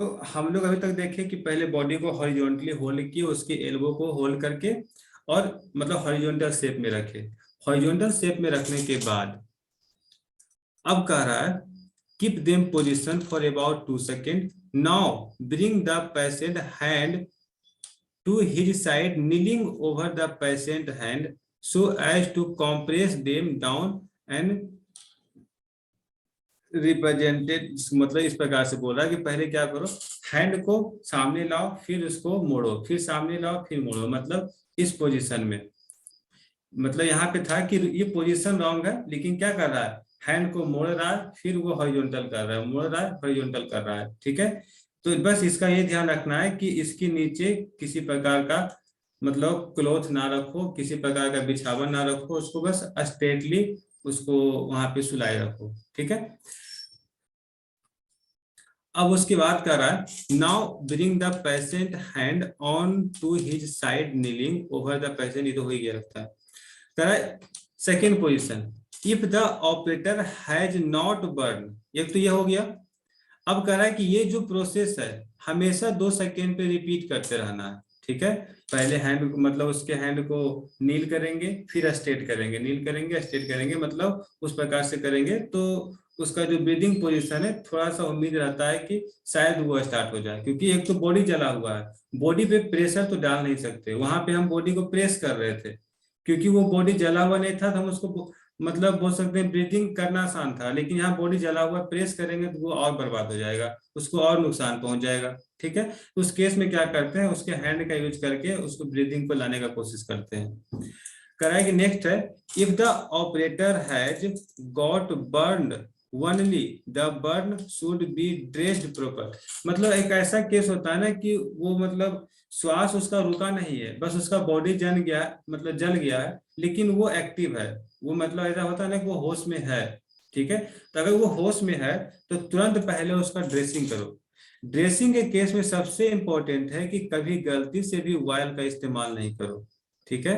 तो हम लोग अभी तक देखे कि पहले बॉडी को हॉरिजॉन्टली होल्ड किए, उसके एल्बो को होल्ड करके और मतलब हॉरिजॉन्टल शेप में रखे। हॉरिजॉन्टल शेप में रखने के बाद अब कह रहा है keep them position for about 2 second. Now bring the patient hand to his side, kneeling over the patient hand so as to compress them down and represented. मतलब इस प्रकार से बोल रहा है कि पहले क्या करो, हैंड को सामने लाओ, फिर उसको मोड़ो, फिर सामने लाओ, फिर मोड़ो, मतलब इस पोजीशन में। मतलब यहाँ पे था कि ये पोजीशन रॉन्ग है, लेकिन क्या कर रहा है, हैंड को मोड़ रहा है, फिर वो हॉरिजॉन्टल कर रहा है, मोड़ रहा है, हॉरिजॉन्टल कर रहा है। ठीक है, तो बस इसका ये ध्यान रखना है कि इसके नीचे किसी प्रकार का मतलब क्लोथ ना रखो, किसी प्रकार का बिछावन ना रखो, उसको बस स्ट्रेटली उसको वहां पे सुलाए रखो। ठीक है, अब उसके बाद कर रहा है now bring the patient hand on to his side kneeling over the patient. ये तो हो ही गया लगता है। कह रहा है second position if the operator has not burn. एक तो ये हो गया। अब कह रहा है कि ये जो प्रोसेस है हमेशा 2 सेकेंड पे रिपीट करते रहना है। ठीक है, पहले हैंड मतलब उसके हैंड को नील करेंगे, फिर स्ट्रेट करेंगे, नील करेंगे, स्ट्रेट करेंगे, मतलब उस प्रकार से करेंगे तो उसका जो ब्रीदिंग पोजीशन है थोड़ा सा उम्मीद रहता है कि शायद वो स्टार्ट हो जाए, क्योंकि एक तो बॉडी जला हुआ है, बॉडी पे प्रेशर तो डाल नहीं सकते। वहां पे हम बॉडी को प्रेस कर रहे थे, क्योंकि वो बॉडी जला हुआ नहीं था तो हम उसको मतलब बोल सकते हैं ब्रीदिंग करना आसान था, लेकिन यहाँ बॉडी जला हुआ प्रेस करेंगे तो वो और बर्बाद हो जाएगा, उसको और नुकसान पहुंच जाएगा। ठीक है, तो उस केस में क्या करते हैं, उसके हैंड का यूज करके उसको ब्रीदिंग को लाने का कोशिश करते हैं। कराएंगे नेक्स्ट है if the operator has got burned only the burn should be dressed proper. मतलब एक ऐसा केस होता है ना कि वो मतलब श्वास उसका रुका नहीं है, बस उसका बॉडी जल गया, मतलब जल गया है, लेकिन वो एक्टिव है, वो मतलब ऐसा होता है ना कि वो होश में है। ठीक है, तो अगर वो होश में है तो तुरंत पहले उसका ड्रेसिंग करो। ड्रेसिंग के केस में सबसे इंपॉर्टेंट है कि कभी गलती से भी ऑयल का इस्तेमाल नहीं करो। ठीक है,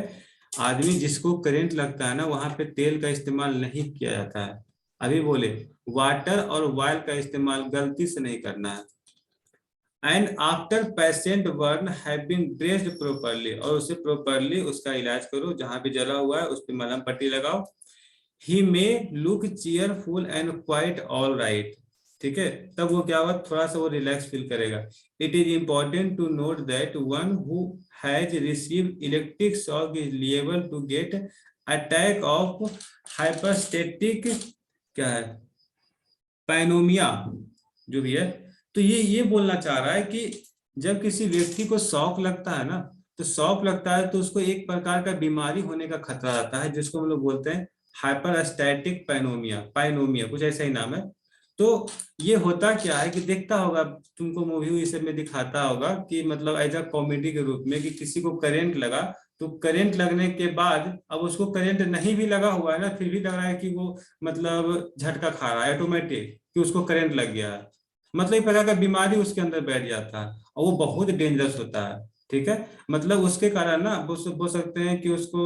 आदमी जिसको करंट लगता है ना वहां पे तेल का इस्तेमाल नहीं किया जाता है। अभी बोले वाटर और ऑयल का इस्तेमाल गलती से नहीं करना है। And after patient burn have been dressed properly, और उसे प्रॉपरली उसका इलाज करो, जहां पे जला हुआ है उस पर मलहम पट्टी लगाओ। He may look cheerful and quite all right. ठीक है, तब वो क्या हुआ, थोड़ा सा वो रिलैक्स फील करेगा। It is important to note that one who has received electric shock is liable to get attack of hyperstatic क्या है पैनोमिया जो भी है। तो ये बोलना चाह रहा है कि जब किसी व्यक्ति को शॉक लगता है ना, तो शॉक लगता है तो उसको एक प्रकार का बीमारी होने का खतरा रहता है, जिसको हम लोग बोलते हैं हाइपरस्टैटिक पैनोमिया, पैनोमिया कुछ ऐसा ही नाम है। तो ये होता क्या है कि देखता होगा तुमको मूवी इस में दिखाता होगा कि मतलब एज अ कॉमेडी के रूप में कि किसी को करंट लगा, तो करंट लगने के बाद अब उसको करंट नहीं भी लगा हुआ है ना, फिर भी लग रहा है कि वो मतलब झटका खा रहा है ऑटोमेटिक कि उसको करंट लग गया है। मतलब एक प्रकार का बीमारी उसके अंदर बैठ जाता है और वो बहुत डेंजरस होता है। ठीक है, मतलब उसके कारण ना बोल सकते हैं कि उसको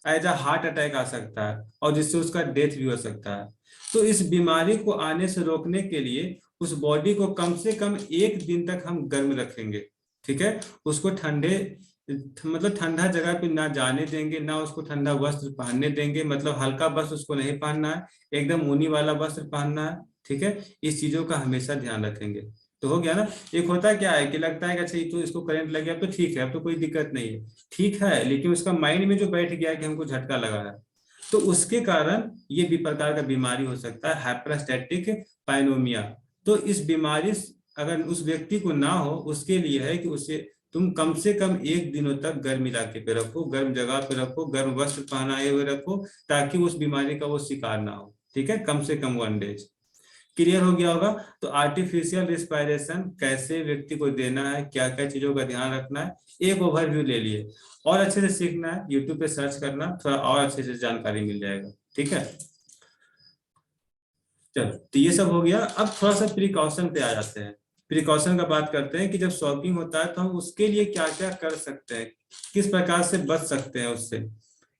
एज अ हार्ट अटैक आ सकता है और जिससे उसका डेथ भी हो सकता है। तो इस बीमारी को आने से रोकने के लिए उस बॉडी को कम से कम 1 दिन तक हम गर्म रखेंगे। ठीक है, उसको ठंडे मतलब ठंडा जगह पे ना जाने देंगे, ना उसको ठंडा वस्त्र पहनने देंगे, मतलब हल्का वस्त्र उसको नहीं पहनना है, एकदम ऊनी वाला वस्त्र पहनना है। ठीक है, इस चीजों का हमेशा ध्यान रखेंगे। तो हो गया ना। एक होता क्या है कि लगता है कि अच्छा ये तो इसको करंट लग गया तो ठीक है, अब तो कोई दिक्कत नहीं है, ठीक है, लेकिन उसका माइंड में जो बैठ गया कि हमको झटका लगा है, तो उसके कारण ये भी प्रकार का बीमारी हो सकता है हाइपरस्टैटिक पैनोमिया। तो इस बीमारी अगर उस व्यक्ति को ना हो, उसके लिए है कि उसे तुम कम से कम 1 दिनों तक गर्म इलाके पे रखो, गर्म जगह पे रखो, गर्म वस्त्र पहनाए हुए रखो, ताकि उस बीमारी का वो शिकार ना हो। ठीक है, कम से कम 1 डेज। क्लियर हो गया होगा। तो आर्टिफिशियल रिस्पायरेशन कैसे व्यक्ति को देना है, क्या क्या चीजों का ध्यान रखना है, एक ओवरव्यू ले लिए। और अच्छे से सीखना है, यूट्यूब पे सर्च करना, थोड़ा और अच्छे से जानकारी मिल जाएगा। ठीक है, चलो तो ये सब हो गया। अब थोड़ा सा प्रिकॉशन पे आ जाते हैं। प्रिकॉशन का बात करते हैं कि जब शॉकिंग होता है तो हम उसके लिए क्या क्या कर सकते हैं, किस प्रकार से बच सकते हैं उससे।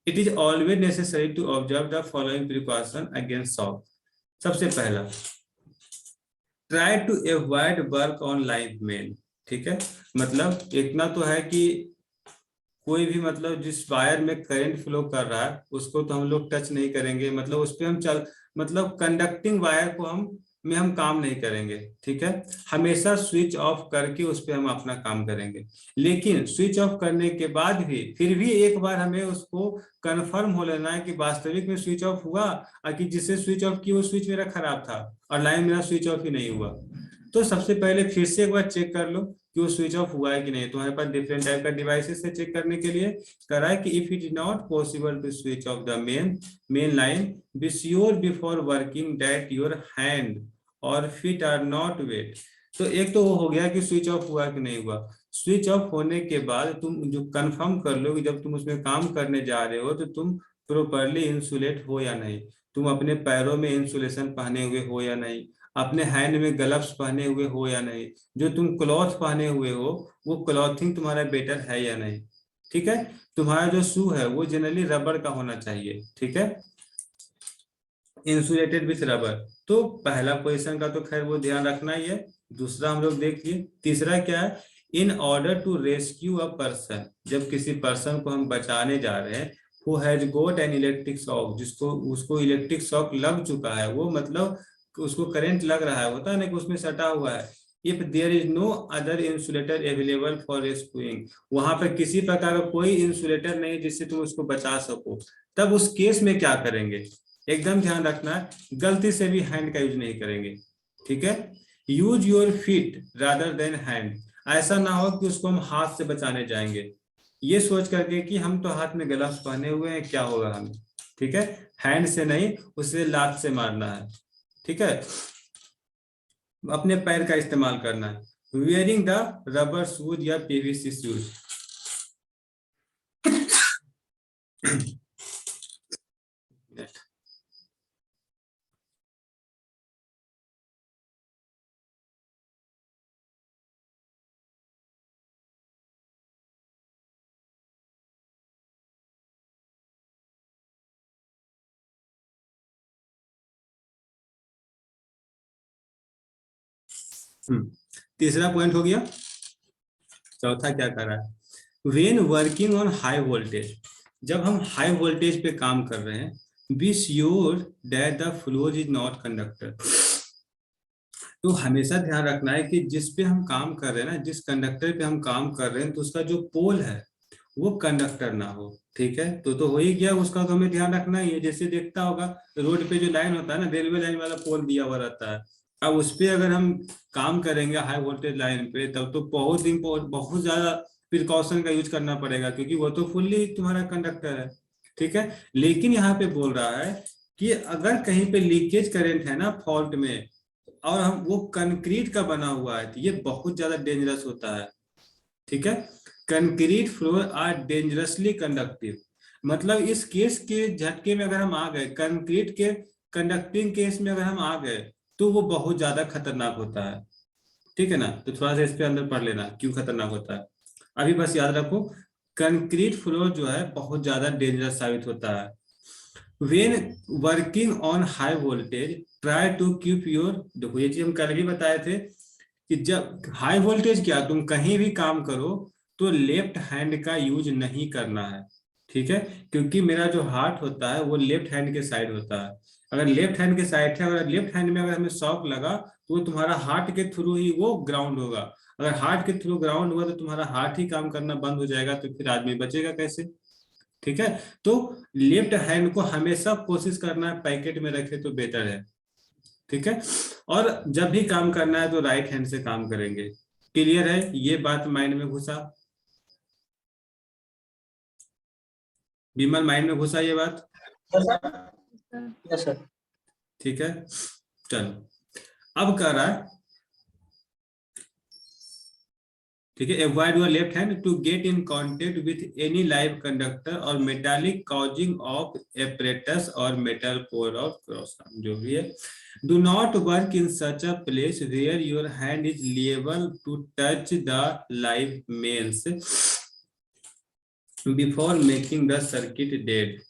It is always necessary to observe the following precaution against shock. सबसे पहला try to avoid work on live main. ठीक है, मतलब इतना तो है कि कोई भी मतलब जिस वायर में करंट फ्लो कर रहा है उसको तो हम लोग टच नहीं करेंगे, मतलब उस पर हम चल मतलब कंडक्टिंग वायर को हम काम नहीं करेंगे। ठीक है, हमेशा स्विच ऑफ करके उस पर हम अपना काम करेंगे। लेकिन स्विच ऑफ करने के बाद भी फिर भी एक बार हमें उसको कंफर्म हो लेना है कि वास्तविक में स्विच ऑफ हुआ, और कि जिससे स्विच ऑफ किया वो स्विच मेरा खराब था और लाइन मेरा स्विच ऑफ ही नहीं हुआ। तो सबसे पहले फिर से एक बार चेक कर लो कि वो स्विच ऑफ हुआ है कि नहीं। तुम्हारे पास डिफरेंट टाइप का डिवाइसेस से चेक करने के लिए करा है कि if it is not possible to switch off the main line, be sure before working that your hand और फीट आर नॉट वेट। तो एक तो वो हो गया कि स्विच ऑफ हुआ कि नहीं हुआ। स्विच ऑफ होने के बाद तुम जो कंफर्म कर लो कि जब तुम उसमें काम करने जा रहे हो तो तुम प्रॉपरली इंसुलेट हो या नहीं, तुम अपने पैरों में इंसुलेशन पहने हुए हो या नहीं, अपने हैंड में ग्लव्स पहने हुए हो या नहीं, जो तुम क्लॉथ पहने हुए हो वो क्लॉथिंग तुम्हारा बेटर है या नहीं। ठीक है, तुम्हारा जो शू है वो जनरली रबर का होना चाहिए। ठीक है, इंसुलेटेड विथ रबर। तो पहला पोजीशन का तो खैर वो ध्यान रखना ही है। दूसरा हम लोग देखिए, तीसरा क्या है, in order to rescue a person, जब किसी पर्सन को हम बचाने जा रहे हैं, who has got an electric shock, जिसको उसको इलेक्ट्रिक शॉक लग चुका है, वो मतलब उसको करंट लग रहा है, होता है ना कि उसमें सटा हुआ है। If there is no other insulator available for rescuing, वहां पर किसी प्रकार का कोई इंसुलेटर नहीं जिससे तुम उसको बचा सको, तब उस केस में क्या करेंगे, एकदम ध्यान रखना है, गलती से भी हैंड का यूज नहीं करेंगे। ठीक है, use your feet rather than hand. ऐसा ना हो कि उसको हम हाथ से बचाने जाएंगे ये सोच करके कि हम तो हाथ में ग्लव्स पहने हुए हैं, क्या होगा हमें। ठीक है, हैंड से नहीं, उसे लात से मारना है। ठीक है, अपने पैर का इस्तेमाल करना है। वियरिंग द रबर शूज या पीवीसी शूज। तीसरा पॉइंट हो गया। चौथा क्या कर रहा है, when working on high voltage, जब हम हाई वोल्टेज पे काम कर रहे हैं, be sure that the floor is not conductor. तो हमेशा ध्यान रखना है कि जिस पे हम काम कर रहे हैं ना, जिस कंडक्टर पे हम काम कर रहे हैं, तो उसका जो पोल है वो कंडक्टर ना हो। ठीक है, तो हो ही गया, उसका तो हमें ध्यान रखना ही है। जैसे देखता होगा रोड पे जो लाइन होता है ना, रेलवे लाइन वाला पोल दिया हुआ रहता है, अब उस पे अगर हम काम करेंगे हाई वोल्टेज लाइन पे, तब तो बहुत ज्यादा प्रिकॉशन का यूज करना पड़ेगा, क्योंकि वो तो फुल्ली तुम्हारा कंडक्टर है। ठीक है, लेकिन यहाँ पे बोल रहा है कि अगर कहीं पे लीकेज करंट है ना फॉल्ट में, और हम वो कंक्रीट का बना हुआ है, तो ये बहुत ज्यादा डेंजरस होता है। ठीक है, concrete floor are dangerously conductive, मतलब इस केस के झटके में अगर हम आ गए, कंक्रीट के कंडक्टिंग केस में अगर हम आ गए, तो वो बहुत ज्यादा खतरनाक होता है। ठीक है ना, तो थोड़ा सा इस पे अंदर पढ़ लेना क्यों खतरनाक होता है। अभी बस याद रखो, कंक्रीट फ्लोर जो है बहुत ज्यादा डेंजरस साबित होता है। When working on high voltage try to keep your, देखो ये चीज हम कल भी बताए थे कि जब हाई वोल्टेज क्या, तुम कहीं भी काम करो तो लेफ्ट हैंड का यूज नहीं करना है। ठीक है, क्योंकि मेरा जो हार्ट होता है वो लेफ्ट हैंड के साइड होता है। अगर लेफ्ट हैंड के साइड है, अगर लेफ्ट हैंड में अगर हमें शॉक लगा, तो वो तुम्हारा हार्ट के थ्रू ही वो ग्राउंड होगा। अगर हार्ट के थ्रू ग्राउंड हुआ तो तुम्हारा हार्ट ही काम करना बंद हो जाएगा, तो फिर आदमी बचेगा कैसे। ठीक है, तो लेफ्ट हैंड को हमेशा कोशिश करना है पैकेट में रखे तो बेटर है। ठीक है, और जब भी काम करना है तो राइट हैंड से काम करेंगे। क्लियर है, ये बात माइंड में घुसा, विमल माइंड में घुसा ये बात। Yes sir. ठीक है, चलो अब कह रहा है, ठीक है, avoid your left hand to get in contact with any live conductor or metallic casing of apparatus or metal core of cross, जो भी है। Do not work in such a place where your hand is liable to touch the live mains before making the circuit dead.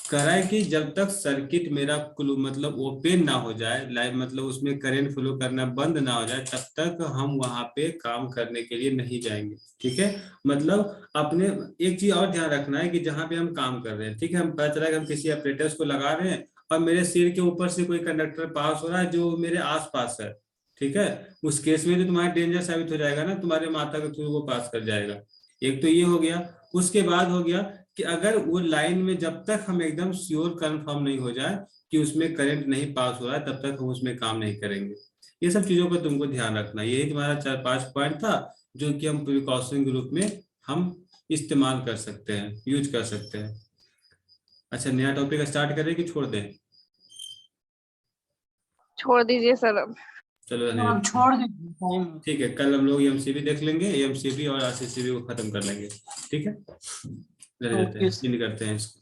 कह रहा है कि जब तक circuit मेरा मतलब ओपन ना हो जाए, लाइव मतलब उसमें करंट फ्लो करना बंद ना हो जाए, तब तक हम वहां पे काम करने के लिए नहीं जाएंगे। ठीक है, मतलब अपने एक चीज और ध्यान रखना है कि जहां पे हम काम कर रहे हैं, ठीक है, हम पता चला कि हम किसी ऑपरेटर्स को लगा रहे हैं और मेरे सिर के ऊपर से कोई कंडक्टर पास हो रहा है जो मेरे आसपास है, ठीक है, उस केस में तो तुम्हारा डेंजर साबित हो जाएगा ना, तुम्हारे माथा के थ्रू वो पास कर जाएगा। एक तो ये हो गया। उसके बाद हो गया कि अगर वो लाइन में जब तक हम एकदम श्योर कंफर्म नहीं हो जाए कि उसमें करंट नहीं पास हो रहा है, तब तक हम उसमें काम नहीं करेंगे। ये सब चीजों का तुमको ध्यान रखना, यही तुम्हारा 4-5 पॉइंट था जो कि हम प्रिकॉशन के रूप में हम इस्तेमाल कर सकते हैं, यूज कर सकते हैं। अच्छा, नया टॉपिक स्टार्ट करें कि छोड़ दें? छोड़ दीजिए सर अब। चलो रहने आप देते हैं। छोड़ दीजिए टाइम। ठीक है, कल हम लोग एमसीबी देख लेंगे, एमसीबी और आरसीसीबी को खत्म कर लेंगे। ठीक है, रहने देते ओके हैं, इन करते हैं इसको।